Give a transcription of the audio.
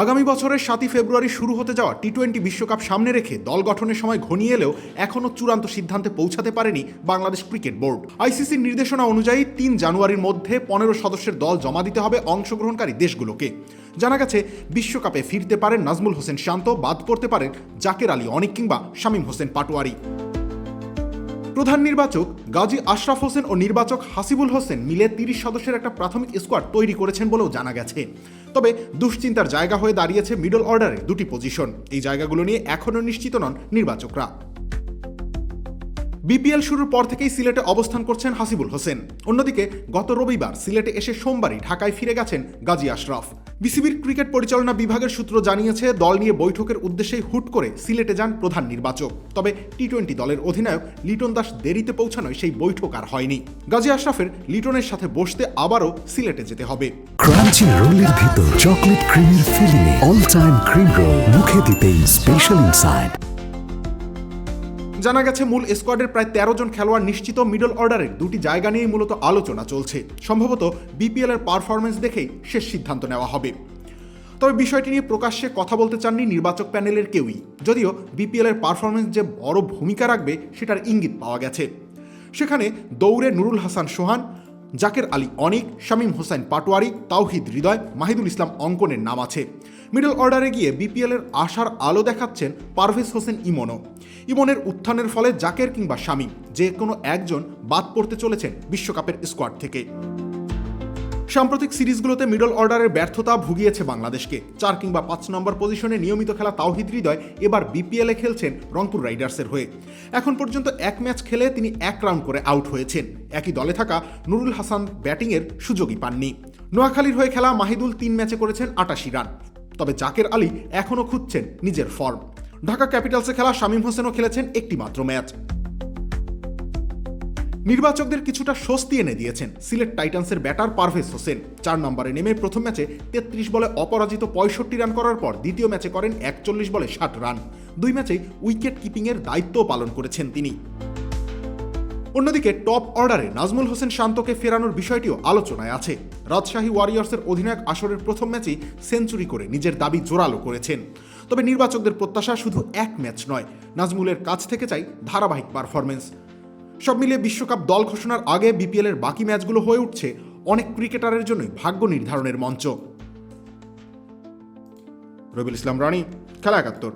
আগামী বছরের 7 ফেব্রুয়ারি শুরু হতে যাওয়া টি-20 বিশ্বকাপ সামনে রেখে দল গঠনের সময় ঘনিয়ে এলেও এখনও চূড়ান্ত সিদ্ধান্তে পৌঁছাতে পারেনি বাংলাদেশ ক্রিকেট বোর্ড। আইসিসির নির্দেশনা অনুযায়ী 3 জানুয়ারির মধ্যে 15 সদস্যের দল জমা দিতে হবে অংশগ্রহণকারী দেশগুলোকে। জানা গেছে বিশ্বকাপে ফিরতে পারেন নাজমুল হোসেন শান্ত, বাদ পড়তে পারেন জাকের আলী অনিক কিংবা শামীম হোসেন পাটোয়ারি। প্রধান নির্বাচক গাজী আশরাফ হোসেন ও নির্বাচক হাসিবুল হোসেন মিলে 30 সদস্যের একটা প্রাথমিক স্কোয়াড তৈরি করেছেন বলেও জানা গেছে। তবে দুশ্চিন্তার জায়গা হয়ে দাঁড়িয়েছে মিডল অর্ডারের দুটি পজিশন। এই জায়গাগুলো নিয়ে এখনও নিশ্চিত নন নির্বাচকরা। বিপিএল শুরুর পর থেকেই সিলেটে অবস্থান করছেন হাসিবুল হোসেন। অন্যদিকে গত রবিবার সিলেটে এসে সোমবারই ঢাকায় ফিরে গেছেন গাজী আশরাফ। বিসিবির ক্রিকেট পরিচালনা বিভাগের সূত্র জানিয়েছে, দল নিয়ে বৈঠকের উদ্দেশ্যেই হুট করে সিলেটে যান প্রধান নির্বাচক। তবে টি-20 দলের অধিনায়ক লিটন দাস দেরিতে পৌঁছানোয় সেই বৈঠক আর হয়নি। গাজী আশরাফের লিটনের সাথে বসতে আবারও সিলেটে যেতে হবে। ক্রাঞ্চি রোলের ভিতর চকলেট ক্রিমের filling, all time cream roll, মুখে দিতেই স্পেশাল ইনসাইড। জানা গেছে মূল স্কোয়াডের প্রায় 13 জন খেলোয়াড় নিশ্চিত। মিডল অর্ডারের দুটি জায়গা নিয়েই মূলত আলোচনা চলছে। সম্ভবত বিপিএল এর পারফরমেন্স দেখেই শেষ সিদ্ধান্ত নেওয়া হবে। তবে বিষয়টি নিয়ে প্রকাশ্যে কথা বলতে চাননি নির্বাচক প্যানেলের কেউই, যদিও বিপিএল এর পারফরমেন্স যে বড় ভূমিকা রাখবে সেটার ইঙ্গিত পাওয়া গেছে। সেখানে দৌড়ে নুরুল হাসান সোহান, জাকের আলী অনিক, শামীম হোসেন পাটোয়ারি, তাওহিদ হৃদয়, মাহিদুল ইসলাম অঙ্কনের নাম আছে। মিডল অর্ডারে গিয়ে বিপিএল এর আশার আলো দেখাচ্ছেন পারভেজ হোসেন ইমনের উত্থানের ফলে জাকের কিংবা শামীম যে কোনো একজন বাদ পড়তে চলেছেন বিশ্বকাপের স্কোয়াড থেকে। সাম্প্রতিক সিরিজগুলোতে মিডল অর্ডারের ব্যর্থতা ভুগিয়েছে বাংলাদেশকে। 4 কিংবা 5 নম্বর পজিশনে নিয়মিত খেলা তাওহিদ হৃদয় এবার বিপিএলে খেলছেন রংপুর রাইডার্সের হয়ে। এখন পর্যন্ত এক ম্যাচ খেলে তিনি 1 রাউন্ড করে আউট হয়েছেন। একই দলে থাকা নুরুল হাসান ব্যাটিংয়ের সুযোগই পাননি। নোয়াখালীর হয়ে খেলা মাহিদুল 3 ম্যাচে করেছেন 88 রান। তবে জাকের আলী এখনও খুঁজছেন নিজের ফর্ম। ঢাকা ক্যাপিটালসে খেলা শামীম হোসেনও খেলেছেন একটি মাত্র ম্যাচ। নির্বাচকদের কিছুটা স্বস্তি এনে দিয়েছেন সিলেট টাইটান্সের ব্যাটার পারভেজ হোসেন। 4 নম্বরে নেমে প্রথম ম্যাচে 33 বলে অপরাজিত 65 রান করার পর দ্বিতীয় ম্যাচে করেন 41 বলে 60 রান। 2 ম্যাচেই উইকেট কিপিংয়ের দায়িত্বও পালন করেছেন তিনি। অন্যদিকে টপ অর্ডারে নাজমুল হোসেন শান্তকে ফেরানোর বিষয়টিও আলোচনায় আছে। রাজশাহী ওয়ারিয়র্সের অধিনায়ক আসরের প্রথম ম্যাচেই সেঞ্চুরি করে নিজের দাবি জোরালো করেছেন। তবে নির্বাচকদের প্রত্যাশা শুধু এক ম্যাচ নয়, নাজমুলের কাছ থেকে চাই ধারাবাহিক পারফরমেন্স। সব মিলিয়ে বিশ্বকাপ দল ঘোষণার আগে বিপিএল এর বাকি ম্যাচগুলো হয়ে উঠছে অনেক ক্রিকেটারের জন্যই ভাগ্য নির্ধারণের মঞ্চ। রবিউল ইসলাম রানী, খেলা 71।